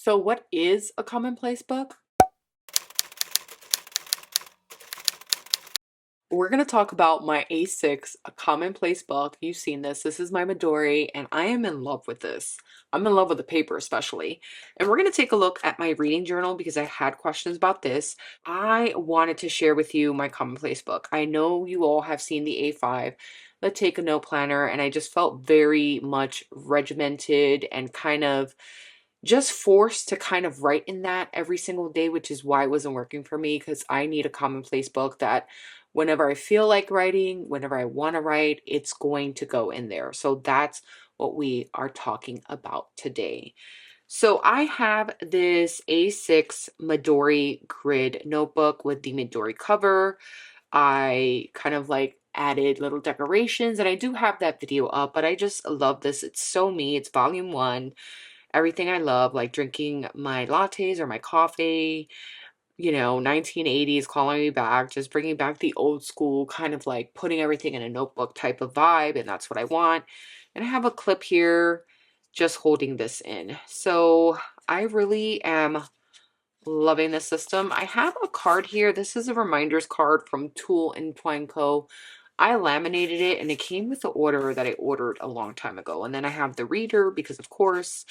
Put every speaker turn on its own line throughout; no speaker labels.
So, what is a commonplace book? We're going to talk about my A6, a commonplace book. You've seen this. This is my Midori, and I am in love with this. I'm in love with the paper, especially. And we're going to take a look at my reading journal because I had questions about this. I wanted to share with you my commonplace book. I know you all have seen the A5, the Take a Note Planner, and I just felt very much regimented and kind of just forced to kind of write in that every single day, which is why it wasn't working for me because I need a commonplace book that whenever I feel like writing, whenever I want to write, it's going to go in there. So that's what we are talking about today. So I have this A6 Midori grid notebook with the Midori cover. I kind of like added little decorations and I do have that video up, but I just love this. It's so me. It's volume one. Everything I love, like drinking my lattes or my coffee, 1980s calling me back, just bringing back the old school, kind of like putting everything in a notebook type of vibe. And that's what I want. And I have a clip here just holding this in. So I really am loving this system. I have a card here. This is a reminders card from Tool and Twine Co. I laminated it and it came with the order that I ordered a long time ago. And then I have the reader because, of course,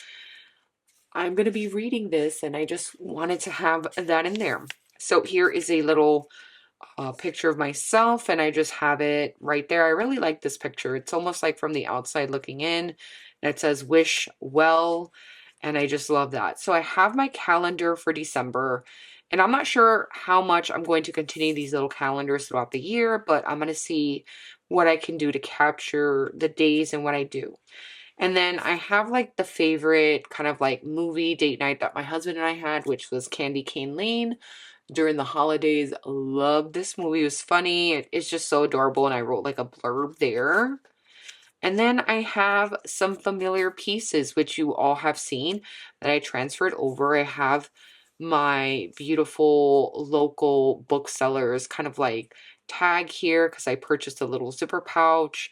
I'm going to be reading this and I just wanted to have that in there. So here is a little picture of myself and I just have it right there. I really like this picture. It's almost like from the outside looking in and it says wish well and I just love that. So I have my calendar for December and I'm not sure how much I'm going to continue these little calendars throughout the year, but I'm going to see what I can do to capture the days and what I do. And then I have like the favorite kind of like movie date night that my husband and I had, which was Candy Cane Lane during the holidays. Loved this movie. It was funny. It's just so adorable. And I wrote like a blurb there. And then I have some familiar pieces, which you all have seen that I transferred over. I have my beautiful local booksellers kind of like tag here because I purchased a little zipper pouch.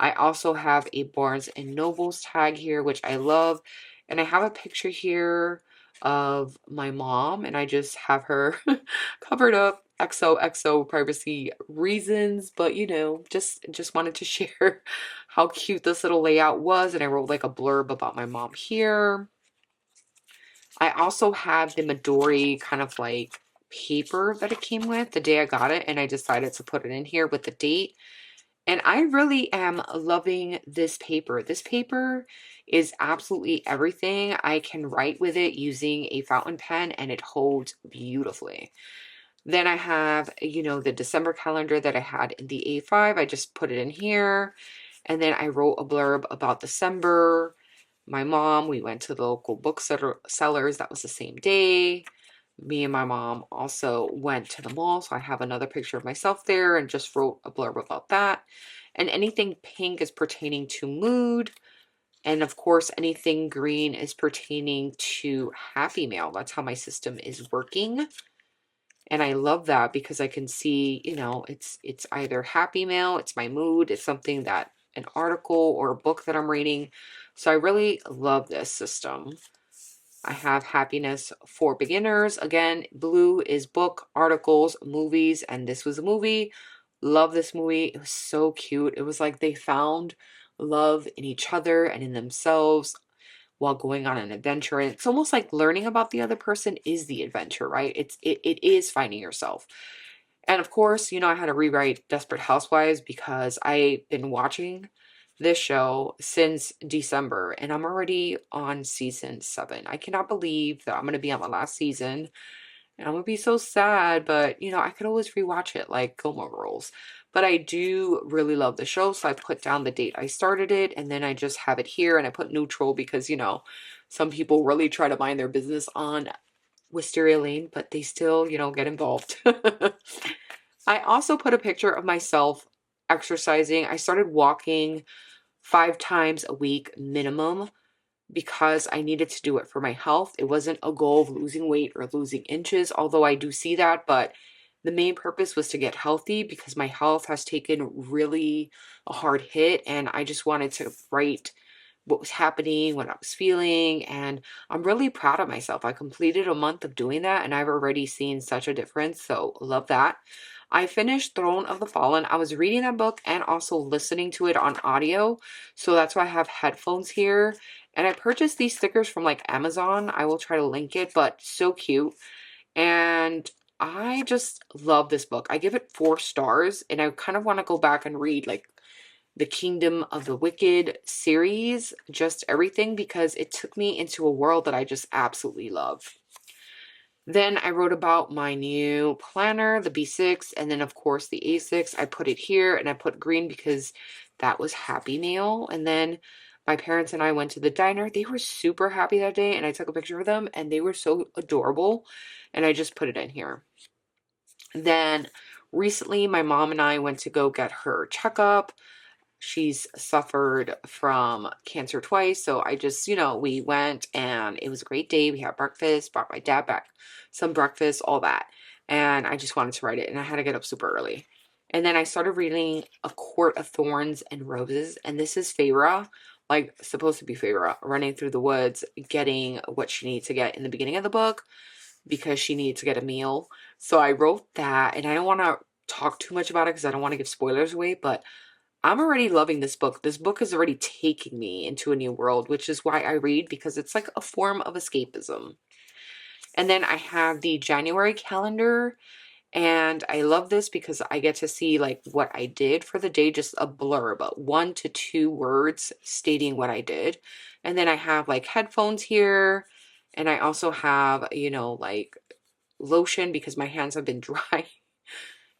I also have a Barnes and Noble's tag here, which I love. And I have a picture here of my mom, and I just have her covered up. XOXO privacy reasons, but just wanted to share how cute this little layout was. And I wrote like a blurb about my mom here. I also have the Midori kind of like paper that it came with the day I got it, and I decided to put it in here with the date. And I really am loving this paper. This paper is absolutely everything. I can write with it using a fountain pen and it holds beautifully. Then I have, the December calendar that I had in the A5. I just put it in here. And then I wrote a blurb about December. My mom, we went to the local booksellers. That was the same day. Me and my mom also went to the mall. So I have another picture of myself there and just wrote a blurb about that. And anything pink is pertaining to mood. And of course, anything green is pertaining to happy mail. That's how my system is working. And I love that because I can see, it's either happy mail, it's my mood, it's something that an article or a book that I'm reading. So I really love this system. I have happiness for beginners. Again, blue is book, articles, movies, and this was a movie. Love this movie. It was so cute. It was like they found love in each other and in themselves while going on an adventure. And it's almost like learning about the other person is the adventure, right? It is finding yourself. And of course, I had to rewrite Desperate Housewives because I've been watching this show since December and I'm already on season 7. I cannot believe that I'm going to be on my last season and I'm going to be so sad, but I could always rewatch it like Gilmore Girls. But I do really love the show, so I put down the date I started it, and then I just have it here, and I put neutral because, some people really try to mind their business on Wisteria Lane, but they still, get involved. I also put a picture of myself exercising. I started walking 5 times a week minimum because I needed to do it for my health. It wasn't a goal of losing weight or losing inches, although I do see that, but the main purpose was to get healthy because my health has taken really a hard hit and I just wanted to write what was happening, what I was feeling, and I'm really proud of myself. I completed a month of doing that and I've already seen such a difference, so love that. I finished Throne of the Fallen. I was reading that book and also listening to it on audio, so that's why I have headphones here. And I purchased these stickers from like Amazon. I will try to link it, but so cute. And I just love this book. I give it 4 stars, and I kind of want to go back and read like the Kingdom of the Wicked series, just everything, because it took me into a world that I just absolutely love. Then I wrote about my new planner, the B6, and then of course the A6. I put it here and I put green because that was Happy Meal. And then my parents and I went to the diner. They were super happy that day and I took a picture of them and they were so adorable. And I just put it in here. Then recently my mom and I went to go get her checkup. She's suffered from cancer twice. So I just, we went and it was a great day. We had breakfast, brought my dad back some breakfast, all that. And I just wanted to write it and I had to get up super early. And then I started reading A Court of Thorns and Roses. And this is Feyre, like supposed to be Feyre, running through the woods, getting what she needs to get in the beginning of the book because she needs to get a meal. So I wrote that, and I don't want to talk too much about it because I don't want to give spoilers away, but I'm already loving this book. This book is already taking me into a new world, which is why I read, because it's like a form of escapism. And then I have the January calendar, and I love this because I get to see like what I did for the day, just a blurb, 1 to 2 words stating what I did. And then I have like headphones here, and I also have, like lotion because my hands have been dry.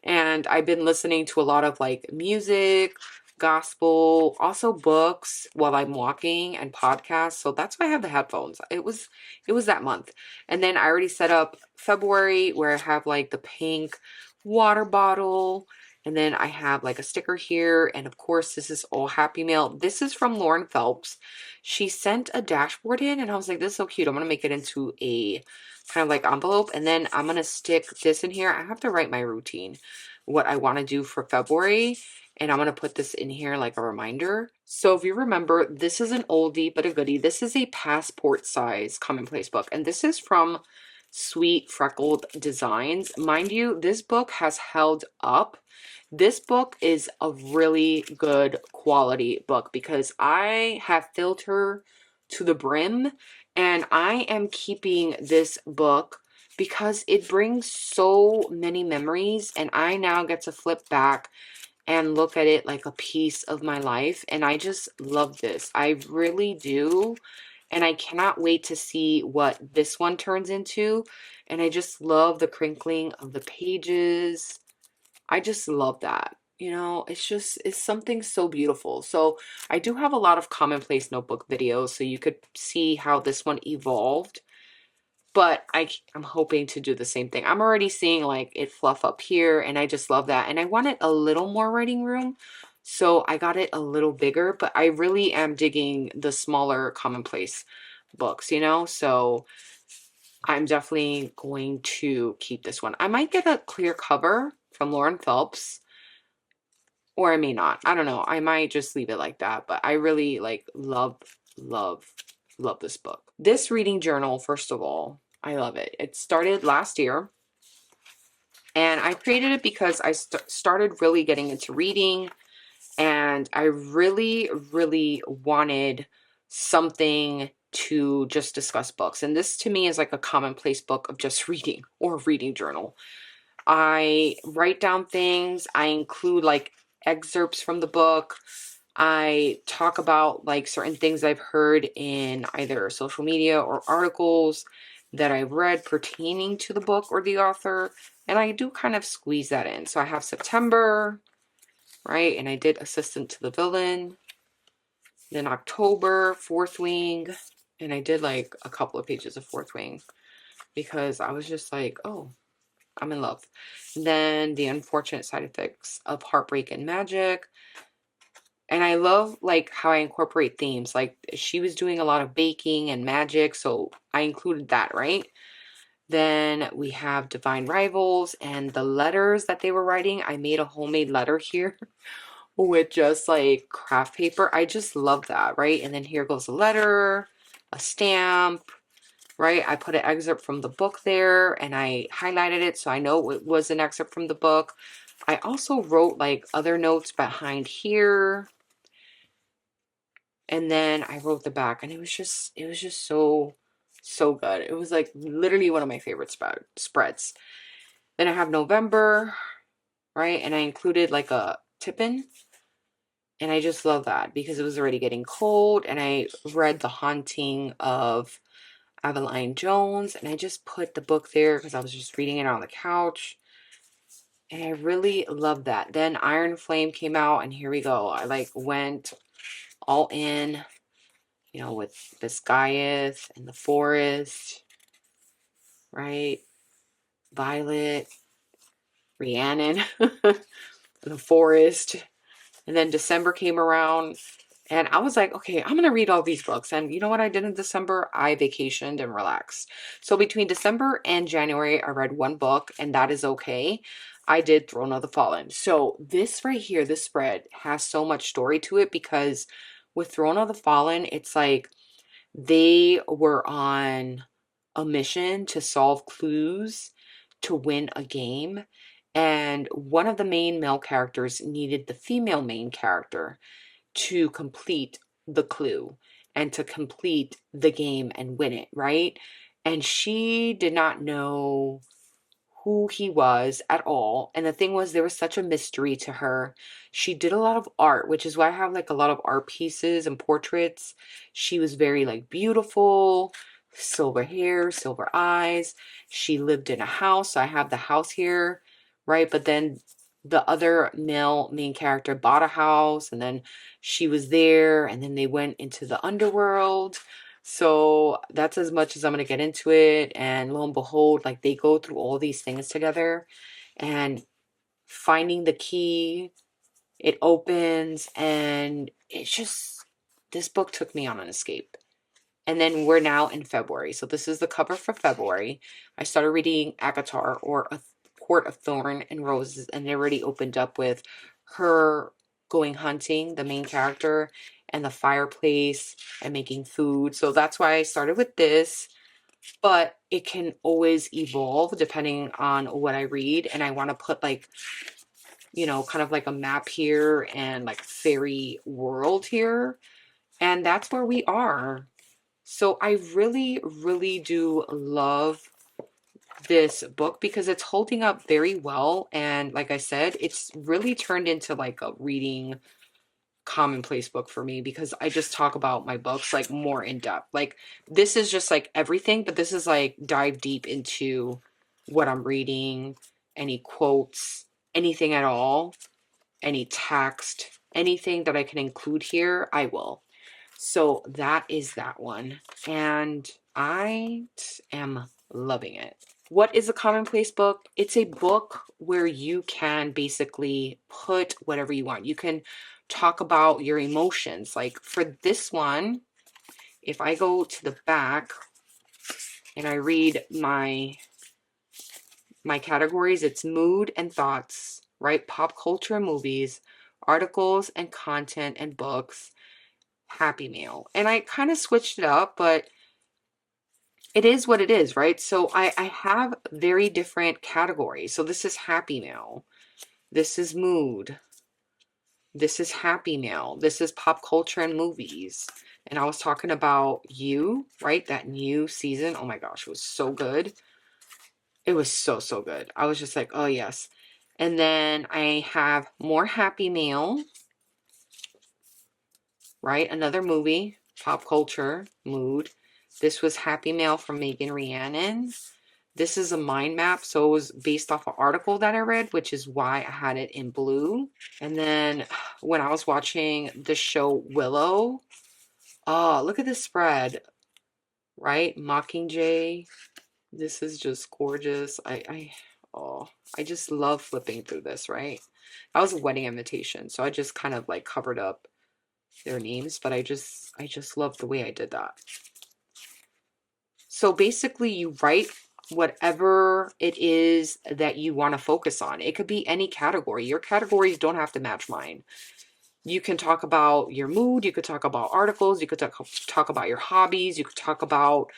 And I've been listening to a lot of like music, gospel, also books while I'm walking, and podcasts. So that's why I have the headphones. It was that month. And then I already set up February where I have like the pink water bottle. And then I have like a sticker here. And of course, this is all Happy Mail. This is from Lauren Phelps. She sent a dashboard in and I was like, this is so cute. I'm going to make it into a kind of like envelope. And then I'm going to stick this in here. I have to write my routine, what I want to do for February. And I'm going to put this in here like a reminder. So if you remember, this is an oldie but a goodie. This is a passport size commonplace book. And this is from Sweet Freckled Designs. Mind you, this book has held up. This book is a really good quality book because I have filled her to the brim, and I am keeping this book because it brings so many memories, and I now get to flip back and look at it like a piece of my life, and I just love this. I really do, and I cannot wait to see what this one turns into, and I just love the crinkling of the pages. I just love that. It's something so beautiful. So I do have a lot of commonplace notebook videos, so you could see how this one evolved. But I'm hoping to do the same thing. I'm already seeing like it fluff up here, and I just love that. And I wanted a little more writing room, so I got it a little bigger. But I really am digging the smaller commonplace books, So I'm definitely going to keep this one. I might get a clear cover from Lauren Phelps, or I may not. I don't know. I might just leave it like that. But I really love, love, love this book. This reading journal, first of all, I love it. It started last year. And I created it because I started really getting into reading. And I really, really wanted something to just discuss books. And this to me is like a commonplace book of just reading, or a reading journal. I write down things. I include like excerpts from the book. I talk about like certain things I've heard in either social media or articles that I've read pertaining to the book or the author. And I do kind of squeeze that in. So I have September, right? And I did Assistant to the Villain. Then October, Fourth Wing. And I did like a couple of pages of Fourth Wing because I was just like, oh, I'm in love. Then The Unfortunate Side Effects of Heartbreak and Magic. And I love like how I incorporate themes. Like she was doing a lot of baking and magic, so I included that, right? Then we have Divine Rivals and the letters that they were writing. I made a homemade letter here with just like craft paper. I just love that, right? And then here goes a letter, a stamp, right? I put an excerpt from the book there and I highlighted it so I know it was an excerpt from the book. I also wrote like other notes behind here. And then I wrote the back and it was just so good. It was like literally one of my favorite spreads. Then I have November, right? And I included like a tip-in. And I just love that because it was already getting cold. And I read The Haunting of Aveline Jones. And I just put the book there because I was just reading it on the couch. And I really love that. Then Iron Flame came out. And here we go. I like went all in, you know, with Biscayeth and the forest, right? Violet, Rhiannon, the forest. And then December came around and I was like, okay, I'm going to read all these books. And you know what I did in December? I vacationed and relaxed. So between December and January, I read one book and that is okay. I did Throne of the Fallen. So this right here, this spread has so much story to it because with Throne of the Fallen, it's like they were on a mission to solve clues to win a game. And one of the main male characters needed the female main character to complete the clue and to complete the game and win it, right? And she did not know who he was at all. And the thing was, there was such a mystery to her. She did a lot of art, which is why I have like a lot of art pieces and portraits. She was very like beautiful, silver hair, silver eyes. She lived in a house. So I have the house here, right? But then the other male main character bought a house and then she was there and then they went into the underworld. So that's as much as I'm going to get into it. And lo and behold, like they go through all these things together and finding the key, it opens and it's just, this book took me on an escape. And then we're now in February. So this is the cover for February. I started reading Akatar or A Court of Thorn and Roses and it already opened up with her going hunting, the main character, and the fireplace and making food. So that's why I started with this, but it can always evolve depending on what I read. And I want to put like, you know, kind of like a map here and like fairy world here. And that's where we are. So I really do love this book because it's holding up very well. And like I said, it's really turned into like a reading commonplace book for me because I just talk about my books like more in depth. Like this is just like everything, but this is like dive deep into what I'm reading, any quotes, anything at all, any text, anything that I can include here, I will. So that is that one. And I am loving it. What is a commonplace book? It's a book where you can basically put whatever you want. You can talk about your emotions. Like for this one, if I go to the back and I read my categories, it's mood and thoughts, right? Pop culture and movies, articles and content and books, happy meal. And I kind of switched it up, but it is what it is, right? So I have very different categories. So this is happy meal. This is mood. This is happy meal. This is pop culture and movies. And I was talking about You, right? That new season. Oh my gosh, it was so good. It was so good. I was just like, oh yes. And then I have more happy meal, right? Another movie, pop culture, mood. This was Happy Mail from Megan Rhiannon. This is a mind map, so it was based off an article that I read, which is why I had it in blue. And then when I was watching the show Willow, oh, look at this spread, right? Mockingjay. This is just gorgeous. I just love flipping through this, right? That was a wedding invitation, so I just kind of like covered up their names, but I just love the way I did that. So basically you write whatever it is that you want to focus on. It could be any category. Your categories don't have to match mine. You can talk about your mood. You could talk about articles. You could talk about your hobbies. You could talk about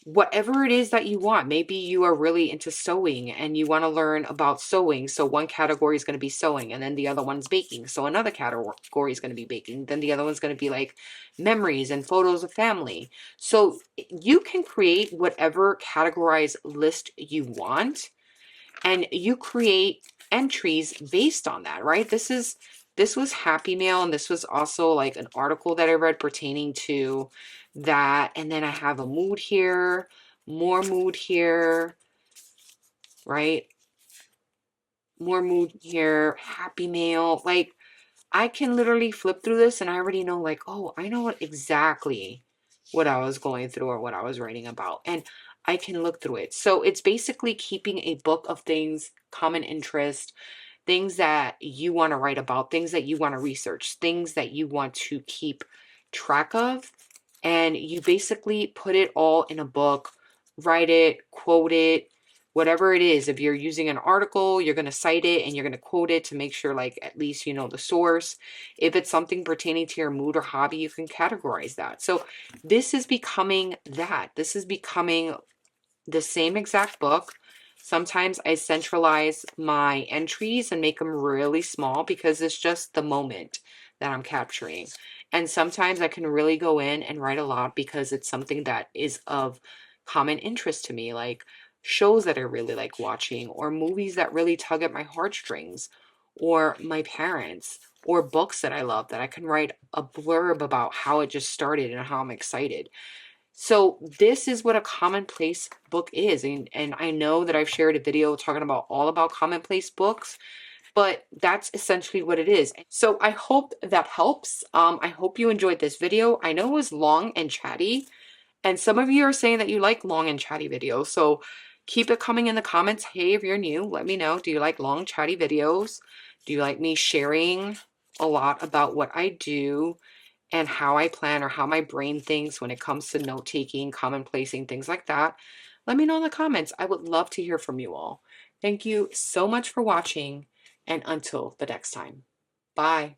whatever it is that you want. Maybe you are really into sewing and you want to learn about sewing. So one category is going to be sewing, and then the other one's baking. So another category is going to be baking. Then the other one's going to be like memories and photos of family. So you can create whatever categorized list you want, and you create entries based on that, right? This was Happy Mail, and this was also like an article that I read pertaining to that. And then I have a mood here, more mood here, right? More mood here, Happy Mail. Like, I can literally flip through this and I already know, like, oh, I know exactly what I was going through or what I was writing about. And I can look through it. So it's basically keeping a book of things, common interest, things that you want to write about, things that you want to research, things that you want to keep track of. And you basically put it all in a book, write it, quote it, whatever it is. If you're using an article, you're going to cite it and you're going to quote it to make sure, like, at least you know the source. If it's something pertaining to your mood or hobby, you can categorize that. So this is becoming that. This is becoming the same exact book. Sometimes I centralize my entries and make them really small because it's just the moment that I'm capturing. And sometimes I can really go in and write a lot because it's something that is of common interest to me, like shows that I really like watching, or movies that really tug at my heartstrings, or my parents, or books that I love that I can write a blurb about how it just started and how I'm excited. So this is what a commonplace book is. And I know that I've shared a video talking about all about commonplace books, but that's essentially what it is. So I hope that helps. I hope you enjoyed this video. I know it was long and chatty, and some of you are saying that you like long and chatty videos. So keep it coming in the comments. Hey, if you're new, let me know. Do you like long chatty videos? Do you like me sharing a lot about what I do and how I plan, or how my brain thinks when it comes to note taking, commonplacing, things like that? Let me know in the comments. I would love to hear from you all. Thank you so much for watching, and until the next time. Bye.